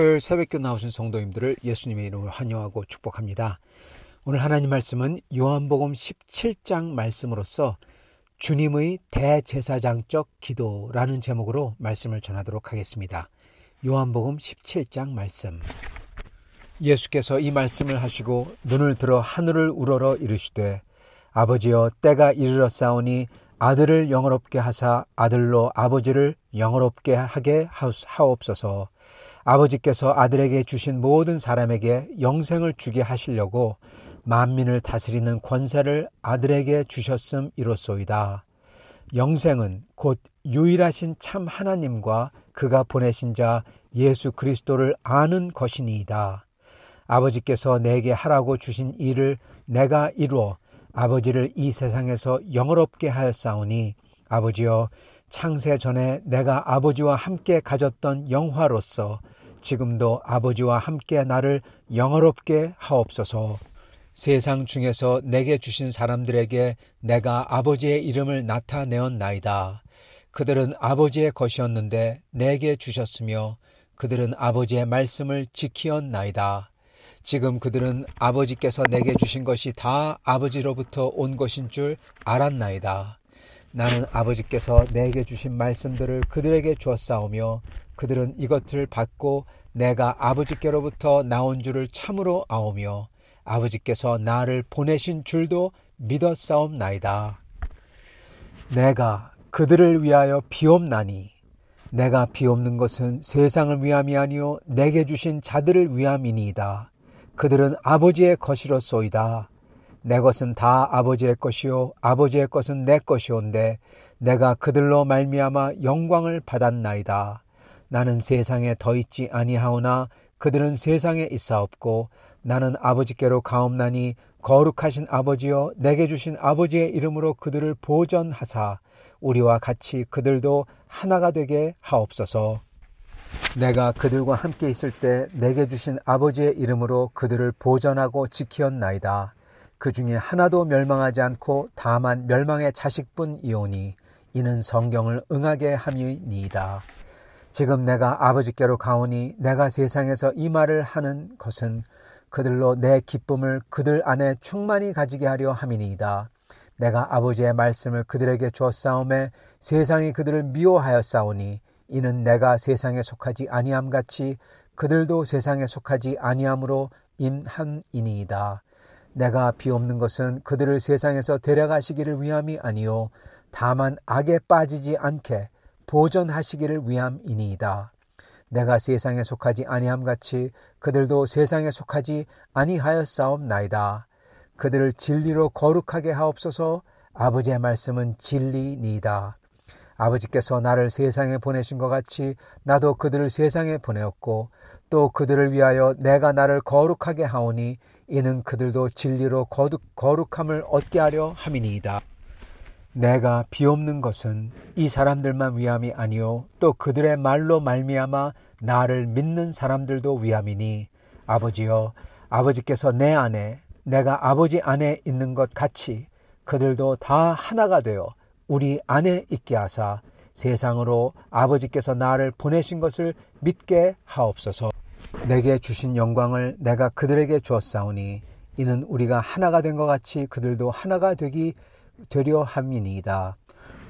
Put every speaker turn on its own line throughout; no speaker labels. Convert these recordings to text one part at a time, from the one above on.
토요일 새벽교 나오신 성도님들을 예수님의 이름으로 환영하고 축복합니다. 오늘 하나님 말씀은 요한복음 17장 말씀으로서 주님의 대제사장적 기도라는 제목으로 말씀을 전하도록 하겠습니다. 요한복음 17장 말씀. 예수께서 이 말씀을 하시고 눈을 들어 하늘을 우러러 이르시되 아버지여 때가 이르렀사오니 아들을 영화롭게 하사 아들로 아버지를 영화롭게 하게 하옵소서. 아버지께서 아들에게 주신 모든 사람에게 영생을 주게 하시려고 만민을 다스리는 권세를 아들에게 주셨음이로소이다. 영생은 곧 유일하신 참 하나님과 그가 보내신 자 예수 그리스도를 아는 것이니이다. 아버지께서 내게 하라고 주신 일을 내가 이루어 아버지를 이 세상에서 영화롭게 하였사오니 아버지여 창세 전에 내가 아버지와 함께 가졌던 영화로서 지금도 아버지와 함께 나를 영화롭게 하옵소서. 세상 중에서 내게 주신 사람들에게 내가 아버지의 이름을 나타내었나이다. 그들은 아버지의 것이었는데 내게 주셨으며 그들은 아버지의 말씀을 지키었나이다. 지금 그들은 아버지께서 내게 주신 것이 다 아버지로부터 온 것인 줄 알았나이다. 나는 아버지께서 내게 주신 말씀들을 그들에게 주었사오며 그들은 이것을 받고 내가 아버지께로부터 나온 줄을 참으로 아오며 아버지께서 나를 보내신 줄도 믿었사옵나이다. 내가 그들을 위하여 비옵나니 내가 비옵는 것은 세상을 위함이 아니요 내게 주신 자들을 위함이니이다. 그들은 아버지의 것이로소이다. 내 것은 다 아버지의 것이요 아버지의 것은 내 것이온데 내가 그들로 말미암아 영광을 받았나이다. 나는 세상에 더 있지 아니하오나 그들은 세상에 있사옵고 나는 아버지께로 가옵나니 거룩하신 아버지여 내게 주신 아버지의 이름으로 그들을 보전하사 우리와 같이 그들도 하나가 되게 하옵소서. 내가 그들과 함께 있을 때 내게 주신 아버지의 이름으로 그들을 보전하고 지키었나이다. 그 중에 하나도 멸망하지 않고 다만 멸망의 자식뿐이오니 이는 성경을 응하게 함이니이다. 지금 내가 아버지께로 가오니 내가 세상에서 이 말을 하는 것은 그들로 내 기쁨을 그들 안에 충만히 가지게 하려 함이니이다. 내가 아버지의 말씀을 그들에게 주었사오매 세상이 그들을 미워하였사오니 이는 내가 세상에 속하지 아니함같이 그들도 세상에 속하지 아니함으로 임함이니이다. 내가 비옵는 것은 그들을 세상에서 데려가시기를 위함이 아니요 다만 악에 빠지지 않게 보전하시기를 위함이니이다. 내가 세상에 속하지 아니함같이 그들도 세상에 속하지 아니하였사옵나이다. 그들을 진리로 거룩하게 하옵소서. 아버지의 말씀은 진리니이다. 아버지께서 나를 세상에 보내신 것 같이 나도 그들을 세상에 보내었고 또 그들을 위하여 내가 나를 거룩하게 하오니 이는 그들도 진리로 거룩함을 얻게 하려 함이니이다. 내가 비옵는 것은 이 사람들만 위함이 아니요 또 그들의 말로 말미암아 나를 믿는 사람들도 위함이니 아버지여 아버지께서 내 안에 내가 아버지 안에 있는 것 같이 그들도 다 하나가 되어 우리 안에 있게 하사 세상으로 아버지께서 나를 보내신 것을 믿게 하옵소서. 내게 주신 영광을 내가 그들에게 주었사오니 이는 우리가 하나가 된 것 같이 그들도 하나가 되려 함이니이다.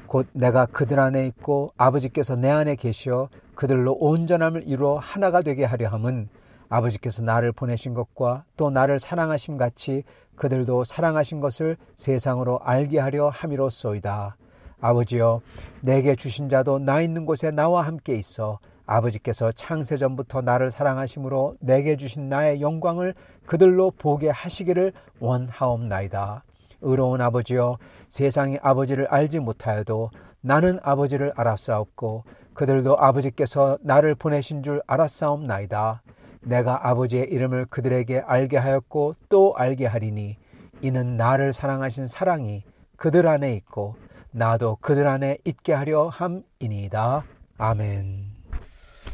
곧 내가 그들 안에 있고 아버지께서 내 안에 계시어 그들로 온전함을 이루어 하나가 되게 하려 함은 아버지께서 나를 보내신 것과 또 나를 사랑하심 같이 그들도 사랑하신 것을 세상으로 알게 하려 함이로소이다. 아버지여 내게 주신 자도 나 있는 곳에 나와 함께 있어 아버지께서 창세전부터 나를 사랑하심으로 내게 주신 나의 영광을 그들로 보게 하시기를 원하옵나이다. 의로운 아버지여 세상이 아버지를 알지 못하여도 나는 아버지를 알았사옵고 그들도 아버지께서 나를 보내신 줄 알았사옵나이다. 내가 아버지의 이름을 그들에게 알게 하였고 또 알게 하리니 이는 나를 사랑하신 사랑이 그들 안에 있고 나도 그들 안에 있게 하려 함이니이다. 아멘.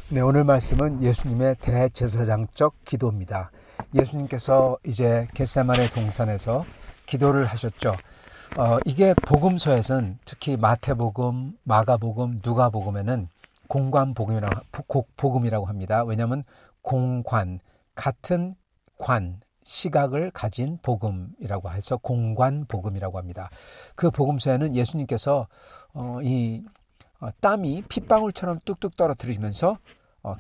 네, 오늘 말씀은 예수님의 대제사장적 기도입니다. 예수님께서 이제 겟세마네 동산에서 기도를 하셨죠. 이게 복음서에서는 특히 마태복음, 마가복음, 누가복음에는 공관복음이라고 합니다. 왜냐하면 공관, 같은 관, 시각을 가진 복음이라고 해서 공관복음이라고 합니다. 그 복음서에는 예수님께서 땀이 핏방울처럼 뚝뚝 떨어뜨리면서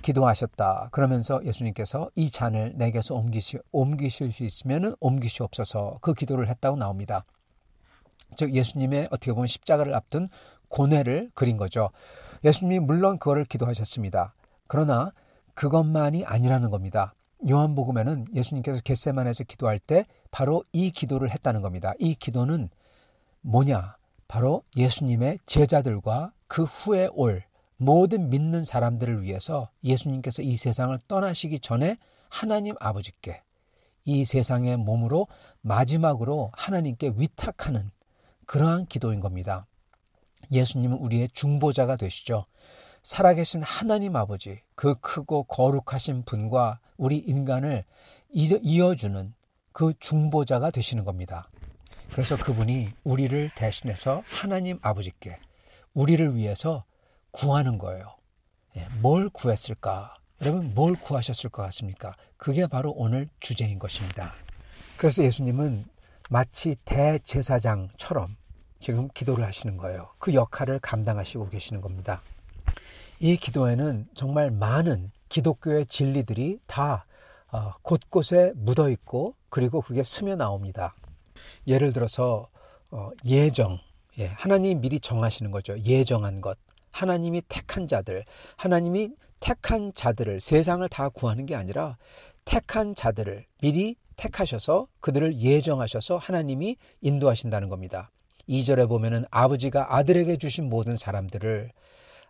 기도하셨다. 그러면서 예수님께서 이 잔을 내게서 옮기실 수 있으면 옮기시옵소서, 그 기도를 했다고 나옵니다. 즉 예수님의 어떻게 보면 십자가를 앞둔 고뇌를 그린 거죠. 예수님이 물론 그거를 기도하셨습니다. 그러나 그것만이 아니라는 겁니다. 요한복음에는 예수님께서 겟세마네에서 기도할 때 바로 이 기도를 했다는 겁니다. 이 기도는 뭐냐? 바로 예수님의 제자들과 그 후에 올 모든 믿는 사람들을 위해서 예수님께서 이 세상을 떠나시기 전에 하나님 아버지께 이 세상의 몸으로 마지막으로 하나님께 위탁하는 그러한 기도인 겁니다. 예수님은 우리의 중보자가 되시죠. 살아계신 하나님 아버지, 그 크고 거룩하신 분과 우리 인간을 이어주는 그 중보자가 되시는 겁니다. 그래서 그분이 우리를 대신해서 하나님 아버지께 우리를 위해서 구하는 거예요. 뭘 구했을까? 여러분, 뭘 구하셨을 것 같습니까? 그게 바로 오늘 주제인 것입니다. 그래서 예수님은 마치 대제사장처럼 지금 기도를 하시는 거예요. 그 역할을 감당하시고 계시는 겁니다. 이 기도에는 정말 많은 기독교의 진리들이 다 곳곳에 묻어 있고, 그리고 그게 스며 나옵니다. 예를 들어서 예정, 하나님이 미리 정하시는 거죠. 예정한 것, 하나님이 택한 자들, 하나님이 택한 자들을, 세상을 다 구하는 게 아니라 택한 자들을 미리 택하셔서 그들을 예정하셔서 하나님이 인도하신다는 겁니다. 2절에 보면은 아버지가 아들에게 주신 모든 사람들을,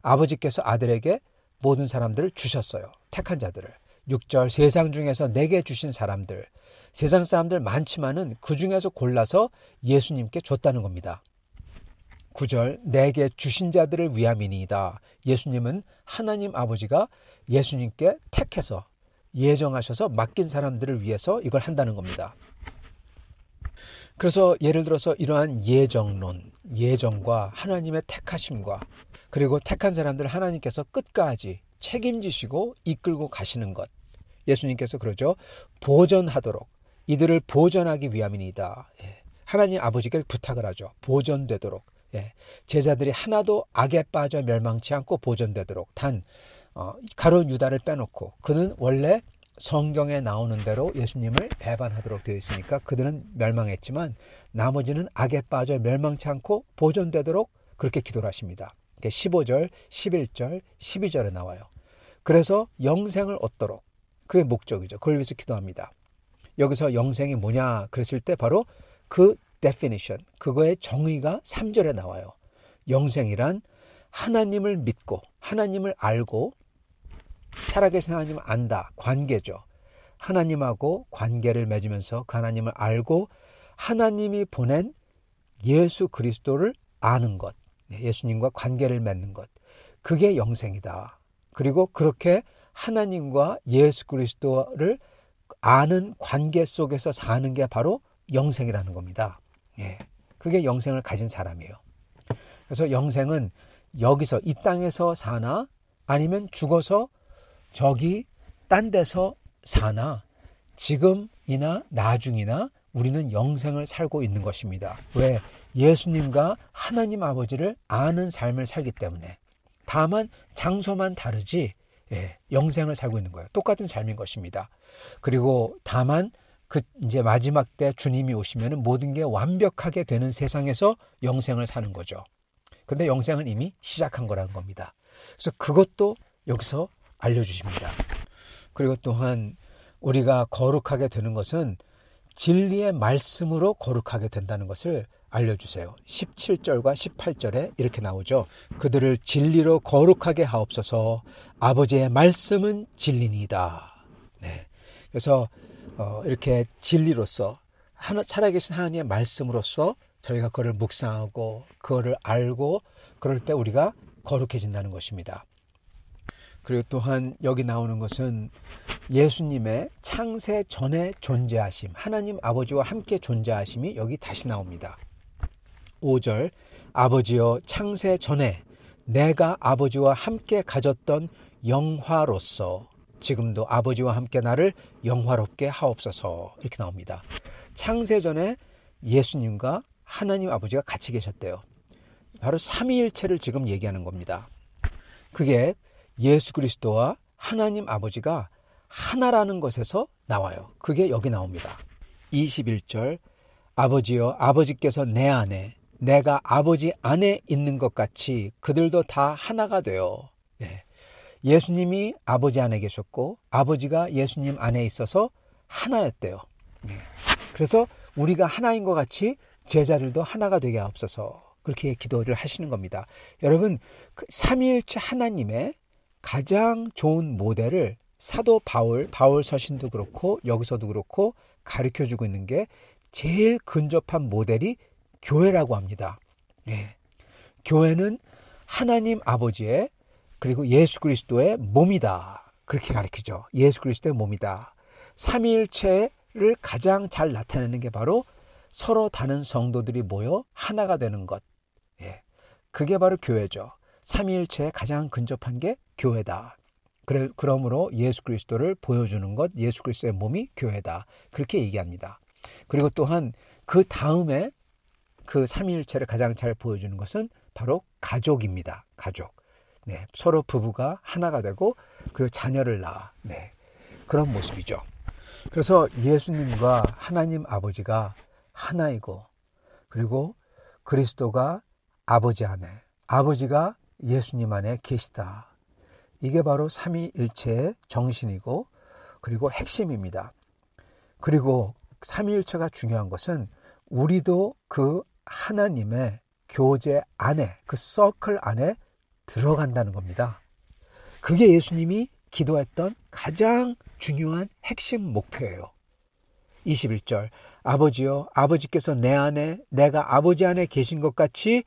아버지께서 아들에게 모든 사람들을 주셨어요. 택한 자들을. 6절 세상 중에서 내게 주신 사람들, 세상 사람들 많지만은 그 중에서 골라서 예수님께 줬다는 겁니다. 9절 내게 주신 자들을 위함이니이다. 예수님은 하나님 아버지가 예수님께 택해서 예정하셔서 맡긴 사람들을 위해서 이걸 한다는 겁니다. 그래서 예를 들어서 이러한 예정론, 예정과 하나님의 택하심과 그리고 택한 사람들을 하나님께서 끝까지 책임지시고 이끌고 가시는 것, 예수님께서 그러죠. 보전하도록, 이들을 보전하기 위함이니이다. 하나님 아버지께 부탁을 하죠. 보전되도록, 제자들이 하나도 악에 빠져 멸망치 않고 보전되도록. 단 가룟 유다를 빼놓고, 그는 원래 성경에 나오는 대로 예수님을 배반하도록 되어 있으니까 그들은 멸망했지만 나머지는 악에 빠져 멸망치 않고 보존되도록 그렇게 기도를 하십니다. 15절, 11절, 12절에 나와요. 그래서 영생을 얻도록, 그게 목적이죠. 그걸 위해서 기도합니다. 여기서 영생이 뭐냐 그랬을 때 바로 그 definition, 그거의 정의가 3절에 나와요. 영생이란 하나님을 믿고 하나님을 알고, 살아계신 하나님을 안다, 관계죠. 하나님하고 관계를 맺으면서 그 하나님을 알고 하나님이 보낸 예수 그리스도를 아는 것, 예수님과 관계를 맺는 것, 그게 영생이다. 그리고 그렇게 하나님과 예수 그리스도를 아는 관계 속에서 사는 게 바로 영생이라는 겁니다. 그게 영생을 가진 사람이에요. 그래서 영생은 여기서 이 땅에서 사나 아니면 죽어서 저기 딴 데서 사나 지금이나 나중이나 우리는 영생을 살고 있는 것입니다. 왜? 예수님과 하나님 아버지를 아는 삶을 살기 때문에. 다만 장소만 다르지 영생을 살고 있는 거예요. 똑같은 삶인 것입니다. 그리고 다만 이제 마지막 때 주님이 오시면 모든 게 완벽하게 되는 세상에서 영생을 사는 거죠. 근데 영생은 이미 시작한 거라는 겁니다. 그래서 그것도 여기서 알려주십니다. 그리고 또한 우리가 거룩하게 되는 것은 진리의 말씀으로 거룩하게 된다는 것을 알려주세요. 17절과 18절에 이렇게 나오죠. 그들을 진리로 거룩하게 하옵소서. 아버지의 말씀은 진리니이다. 그래서 이렇게 진리로서 살아계신 하나님의 말씀으로서 저희가 그거를 묵상하고 그거를 알고 그럴 때 우리가 거룩해진다는 것입니다. 그리고 또한 여기 나오는 것은 예수님의 창세 전에 존재하심, 하나님 아버지와 함께 존재하심이 여기 다시 나옵니다. 5절 아버지여 창세 전에 내가 아버지와 함께 가졌던 영화로서, 지금도 아버지와 함께 나를 영화롭게 하옵소서. 이렇게 나옵니다. 창세전에 예수님과 하나님 아버지가 같이 계셨대요. 바로 삼위일체를 지금 얘기하는 겁니다. 그게 예수 그리스도와 하나님 아버지가 하나라는 것에서 나와요. 그게 여기 나옵니다. 21절 아버지여 아버지께서 내 안에 내가 아버지 안에 있는 것 같이 그들도 다 하나가 되어. 예수님이 아버지 안에 계셨고 아버지가 예수님 안에 있어서 하나였대요. 그래서 우리가 하나인 것 같이 제자들도 하나가 되게 하옵소서. 그렇게 기도를 하시는 겁니다. 여러분, 삼위일체 하나님의 가장 좋은 모델을 사도 바울 서신도 그렇고 여기서도 그렇고 가르쳐주고 있는 게 제일 근접한 모델이 교회라고 합니다. 교회는 하나님 아버지의 그리고 예수 그리스도의 몸이다. 그렇게 가르치죠. 예수 그리스도의 몸이다. 삼위일체를 가장 잘 나타내는 게 바로 서로 다른 성도들이 모여 하나가 되는 것. 그게 바로 교회죠. 삼위일체에 가장 근접한 게 교회다. 그러므로 예수 그리스도를 보여주는 것, 예수 그리스도의 몸이 교회다. 그렇게 얘기합니다. 그리고 또한 그 다음에 그 삼위일체를 가장 잘 보여주는 것은 바로 가족입니다. 가족. 서로 부부가 하나가 되고 그리고 자녀를 낳아. 그런 모습이죠. 그래서 예수님과 하나님 아버지가 하나이고 그리고 그리스도가 아버지 안에, 아버지가 예수님 안에 계시다. 이게 바로 삼위일체의 정신이고 그리고 핵심입니다. 그리고 삼위일체가 중요한 것은 우리도 그 하나님의 교제 안에, 그 서클 안에 들어간다는 겁니다. 그게 예수님이 기도했던 가장 중요한 핵심 목표예요. 21절 아버지여 아버지께서 내 안에 내가 아버지 안에 계신 것 같이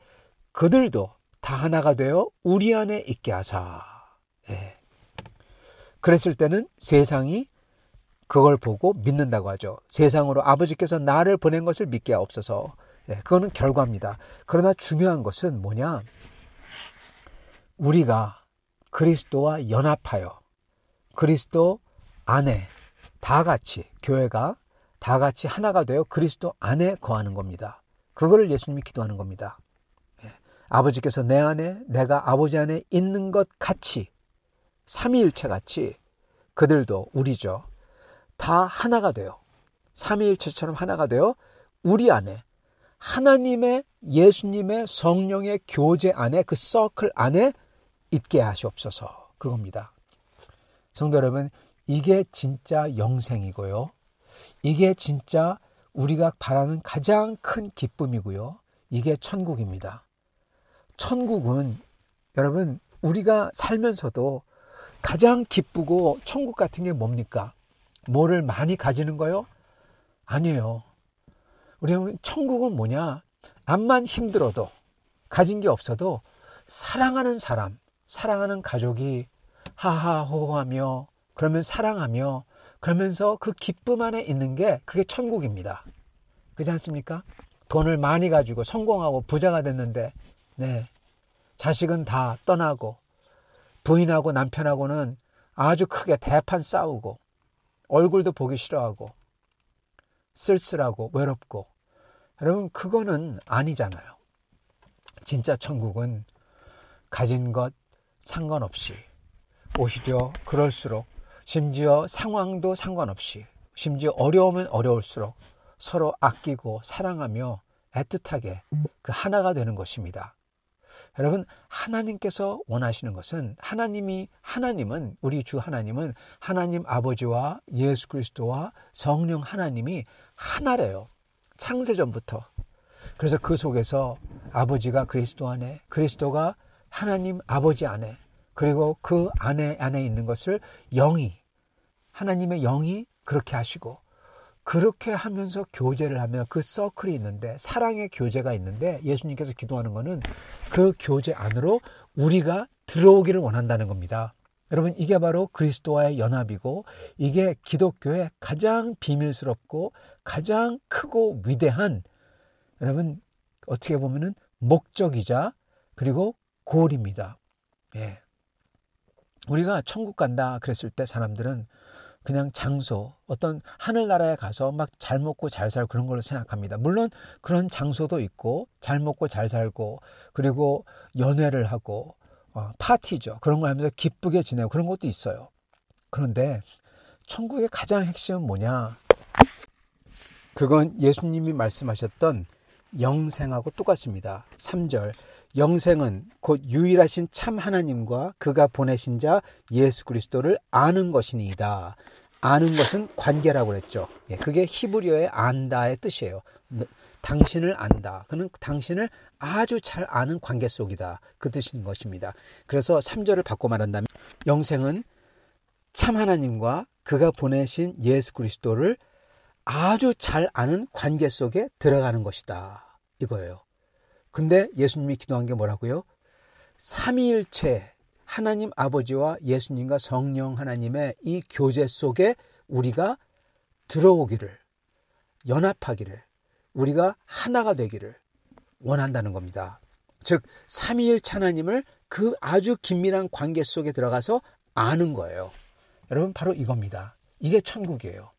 그들도 다 하나가 되어 우리 안에 있게 하사. 그랬을 때는 세상이 그걸 보고 믿는다고 하죠. 세상으로 아버지께서 나를 보낸 것을 믿게 하옵소서. 그거는 결과입니다. 그러나 중요한 것은 뭐냐? 우리가 그리스도와 연합하여 그리스도 안에 다 같이 교회가 다 같이 하나가 되어 그리스도 안에 거하는 겁니다. 그거를 예수님이 기도하는 겁니다. 아버지께서 내 안에 내가 아버지 안에 있는 것 같이 삼위일체 같이 그들도 우리죠. 다 하나가 되어 삼위일체처럼 하나가 되어 우리 안에 하나님의 예수님의 성령의 교제 안에 그 서클 안에 있게 하시옵소서. 그겁니다. 성도 여러분, 이게 진짜 영생이고요. 이게 진짜 우리가 바라는 가장 큰 기쁨이고요. 이게 천국입니다. 천국은 여러분 우리가 살면서도 가장 기쁘고 천국 같은 게 뭡니까? 뭐를 많이 가지는 거요? 아니에요. 우리 천국은 뭐냐? 암만 힘들어도 가진 게 없어도 사랑하는 사람, 사랑하는 가족이 하하호호하며 그러면 사랑하며 그러면서 그 기쁨 안에 있는 게 그게 천국입니다. 그렇지 않습니까? 돈을 많이 가지고 성공하고 부자가 됐는데 자식은 다 떠나고 부인하고 남편하고는 아주 크게 대판 싸우고 얼굴도 보기 싫어하고 쓸쓸하고 외롭고 여러분 그거는 아니잖아요. 진짜 천국은 가진 것 상관없이 오히려 그럴수록 심지어 상황도 상관없이 심지어 어려우면 어려울수록 서로 아끼고 사랑하며 애틋하게 그 하나가 되는 것입니다. 여러분 하나님께서 원하시는 것은 하나님은 우리 주 하나님은 하나님 아버지와 예수 그리스도와 성령 하나님이 하나래요. 창세전부터. 그래서 그 속에서 아버지가 그리스도 안에 그리스도가 하나님 아버지 안에 그리고 그 안에 있는 것을 하나님의 영이 그렇게 하시고 그렇게 하면서 교제를 하며 그 서클이 있는데 사랑의 교제가 있는데 예수님께서 기도하는 것은 그 교제 안으로 우리가 들어오기를 원한다는 겁니다. 여러분 이게 바로 그리스도와의 연합이고 이게 기독교의 가장 비밀스럽고 가장 크고 위대한 여러분 어떻게 보면은 목적이자 그리고 골입니다. 우리가 천국 간다 그랬을 때 사람들은 그냥 장소, 어떤 하늘나라에 가서 막 잘 먹고 잘 살고 그런 걸로 생각합니다. 물론 그런 장소도 있고 잘 먹고 잘 살고 그리고 연애를 하고 파티죠. 그런 거 하면서 기쁘게 지내고 그런 것도 있어요. 그런데 천국의 가장 핵심은 뭐냐? 그건 예수님이 말씀하셨던 영생하고 똑같습니다. 3절 영생은 곧 유일하신 참 하나님과 그가 보내신 자 예수 그리스도를 아는 것이니이다. 아는 것은 관계라고 그랬죠. 그게 히브리어의 안다의 뜻이에요. 당신을 안다. 그는 당신을 아주 잘 아는 관계 속이다. 그 뜻인 것입니다. 그래서 3절을 바꿔 말한다면 영생은 참 하나님과 그가 보내신 예수 그리스도를 아주 잘 아는 관계 속에 들어가는 것이다. 이거예요. 근데 예수님이 기도한 게 뭐라고요? 삼위일체 하나님 아버지와 예수님과 성령 하나님의 이 교제 속에 우리가 들어오기를, 연합하기를, 우리가 하나가 되기를 원한다는 겁니다. 즉 삼위일체 하나님을 그 아주 긴밀한 관계 속에 들어가서 아는 거예요. 여러분 바로 이겁니다. 이게 천국이에요.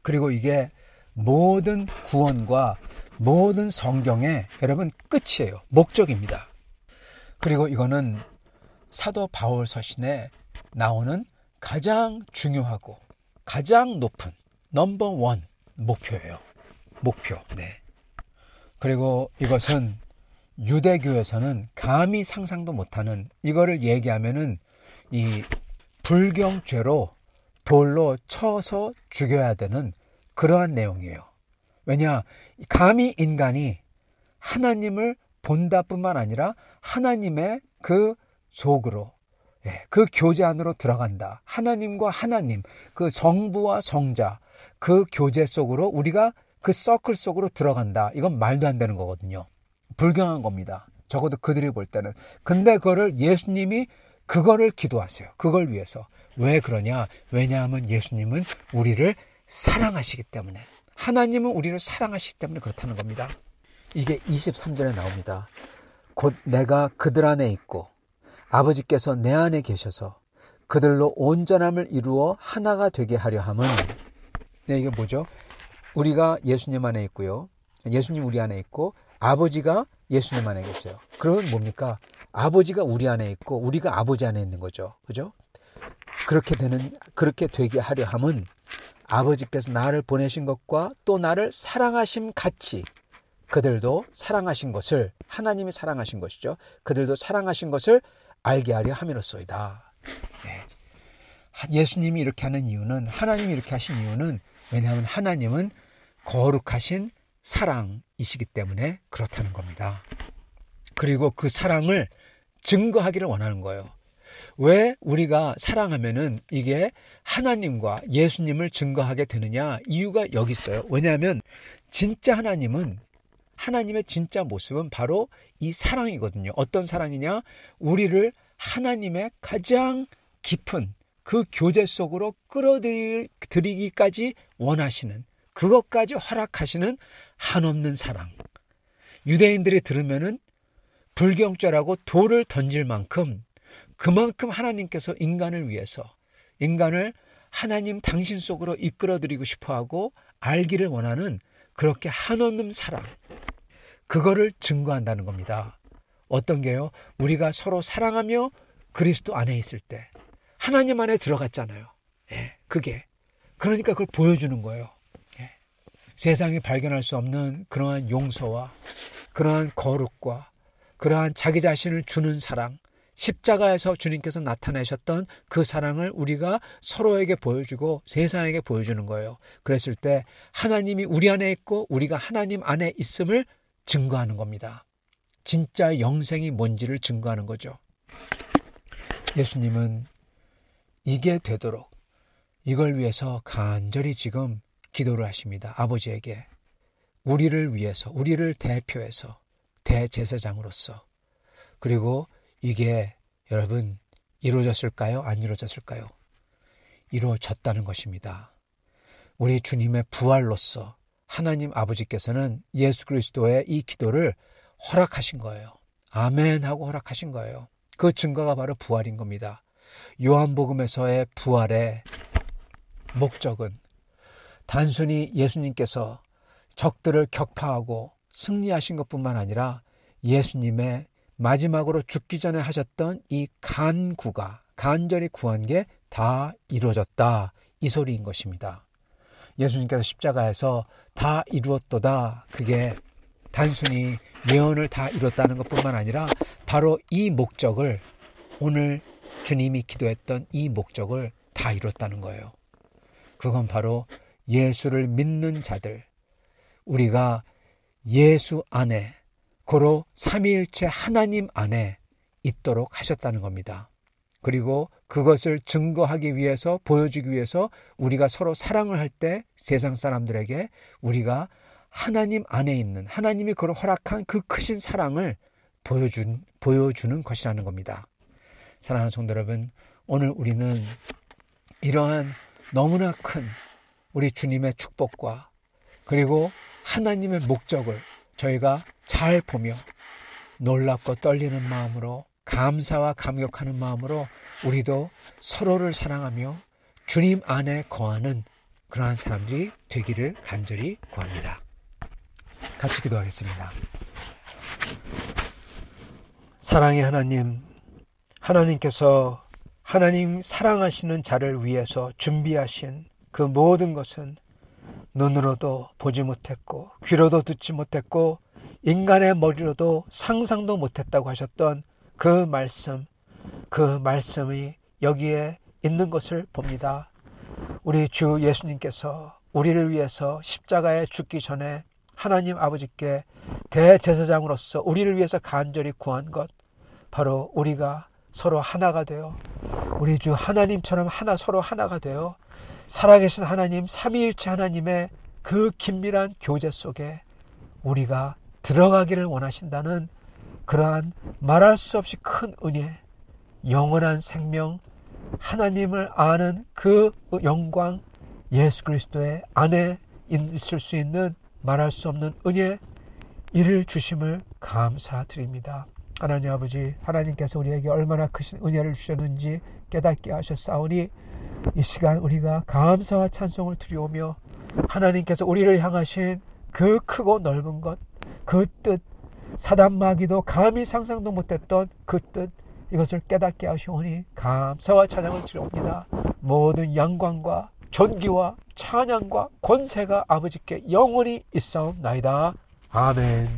그리고 이게 모든 구원과 모든 성경의 여러분 끝이에요. 목적입니다. 그리고 이거는 사도 바울 서신에 나오는 가장 중요하고 가장 높은 넘버 원 목표예요. 목표. 네. 그리고 이것은 유대교에서는 감히 상상도 못하는 이거를 얘기하면은 이 불경죄로 돌로 쳐서 죽여야 되는 그러한 내용이에요. 왜냐? 감히 인간이 하나님을 본다뿐만 아니라 하나님의 그 속으로 그 교제 안으로 들어간다. 하나님과 하나님, 그 성부와 성자, 그 교제 속으로 우리가 그 서클 속으로 들어간다. 이건 말도 안 되는 거거든요. 불경한 겁니다. 적어도 그들이 볼 때는. 근데 그거를 예수님이 그거를 기도하세요. 그걸 위해서. 왜 그러냐? 왜냐하면 예수님은 우리를 사랑하시기 때문에. 하나님은 우리를 사랑하시기 때문에 그렇다는 겁니다. 이게 23절에 나옵니다. 곧 내가 그들 안에 있고 아버지께서 내 안에 계셔서 그들로 온전함을 이루어 하나가 되게 하려 함은 이게 뭐죠? 우리가 예수님 안에 있고요. 예수님 우리 안에 있고 아버지가 예수님 안에 계세요. 그러면 뭡니까? 아버지가 우리 안에 있고 우리가 아버지 안에 있는 거죠. 그죠? 그렇게 되게 하려 함은 아버지께서 나를 보내신 것과 또 나를 사랑하심 같이 그들도 사랑하신 것을 하나님이 사랑하신 것이죠. 그들도 사랑하신 것을 알게 하려 함이로소이다. 예수님이 이렇게 하는 이유는 하나님이 이렇게 하신 이유는 왜냐하면 하나님은 거룩하신 사랑이시기 때문에 그렇다는 겁니다. 그리고 그 사랑을 증거하기를 원하는 거예요. 왜 우리가 사랑하면은 이게 하나님과 예수님을 증거하게 되느냐? 이유가 여기 있어요. 왜냐하면 진짜 하나님은 하나님의 진짜 모습은 바로 이 사랑이거든요. 어떤 사랑이냐? 우리를 하나님의 가장 깊은 그 교제 속으로 끌어들이기까지 원하시는 그것까지 허락하시는 한없는 사랑. 유대인들이 들으면은 불경죄라고 돌을 던질 만큼 그만큼 하나님께서 인간을 위해서 인간을 하나님 당신 속으로 이끌어들이고 싶어하고 알기를 원하는 그렇게 한없는 사랑. 그거를 증거한다는 겁니다. 어떤 게요? 우리가 서로 사랑하며 그리스도 안에 있을 때 하나님 안에 들어갔잖아요. 그게. 그러니까 그걸 보여주는 거예요. 세상이 발견할 수 없는 그러한 용서와 그러한 거룩과 그러한 자기 자신을 주는 사랑, 십자가에서 주님께서 나타내셨던 그 사랑을 우리가 서로에게 보여주고 세상에게 보여주는 거예요. 그랬을 때 하나님이 우리 안에 있고 우리가 하나님 안에 있음을 증거하는 겁니다. 진짜 영생이 뭔지를 증거하는 거죠. 예수님은 이게 되도록 이걸 위해서 간절히 지금 기도를 하십니다. 아버지에게 우리를 위해서 우리를 대표해서 대제사장으로서 그리고 이게 여러분 이루어졌을까요? 안 이루어졌을까요? 이루어졌다는 것입니다. 우리 주님의 부활로서 하나님 아버지께서는 예수 그리스도의 이 기도를 허락하신 거예요. 아멘 하고 허락하신 거예요. 그 증거가 바로 부활인 겁니다. 요한복음에서의 부활의 목적은 단순히 예수님께서 적들을 격파하고 승리하신 것뿐만 아니라 예수님의 마지막으로 죽기 전에 하셨던 이 간구가, 간절히 구한 게 다 이루어졌다, 이 소리인 것입니다. 예수님께서 십자가에서 다 이루었도다, 그게 단순히 예언을 다 이뤘다는 것뿐만 아니라 바로 이 목적을, 오늘 주님이 기도했던 이 목적을 다 이뤘다는 거예요. 그건 바로 예수를 믿는 자들, 우리가 예수 안에, 고로 삼위일체 하나님 안에 있도록 하셨다는 겁니다. 그리고 그것을 증거하기 위해서, 보여주기 위해서 우리가 서로 사랑을 할 때 세상 사람들에게 우리가 하나님 안에 있는, 하나님이 그걸 허락한 그 크신 사랑을 보여주는 것이라는 겁니다. 사랑하는 성도 여러분, 오늘 우리는 이러한 너무나 큰 우리 주님의 축복과 그리고 하나님의 목적을 저희가 잘 보며 놀랍고 떨리는 마음으로, 감사와 감격하는 마음으로 우리도 서로를 사랑하며 주님 안에 거하는 그러한 사람들이 되기를 간절히 구합니다. 같이 기도하겠습니다. 사랑의 하나님, 하나님께서 하나님 사랑하시는 자를 위해서 준비하신 그 모든 것은 눈으로도 보지 못했고 귀로도 듣지 못했고 인간의 머리로도 상상도 못했다고 하셨던 그 말씀이 여기에 있는 것을 봅니다. 우리 주 예수님께서 우리를 위해서 십자가에 죽기 전에 하나님 아버지께 대제사장으로서 우리를 위해서 간절히 구한 것, 바로 우리가 서로 하나가 되어 우리 주 하나님처럼 서로 하나가 되어 살아계신 하나님, 삼위일체 하나님의 그 긴밀한 교제 속에 우리가 들어가기를 원하신다는 그러한 말할 수 없이 큰 은혜, 영원한 생명, 하나님을 아는 그 영광, 예수 그리스도의 안에 있을 수 있는 말할 수 없는 은혜, 이를 주심을 감사드립니다. 하나님 아버지, 하나님께서 우리에게 얼마나 크신 은혜를 주셨는지 깨닫게 하셨사오니 이 시간 우리가 감사와 찬송을 드리오며 하나님께서 우리를 향하신 그 크고 넓은 것, 그 뜻, 사단마귀도 감히 상상도 못했던 그 뜻, 이것을 깨닫게 하시오니 감사와 찬양을 드리옵니다. 모든 영광과 존귀와 찬양과 권세가 아버지께 영원히 있사옵나이다. 아멘.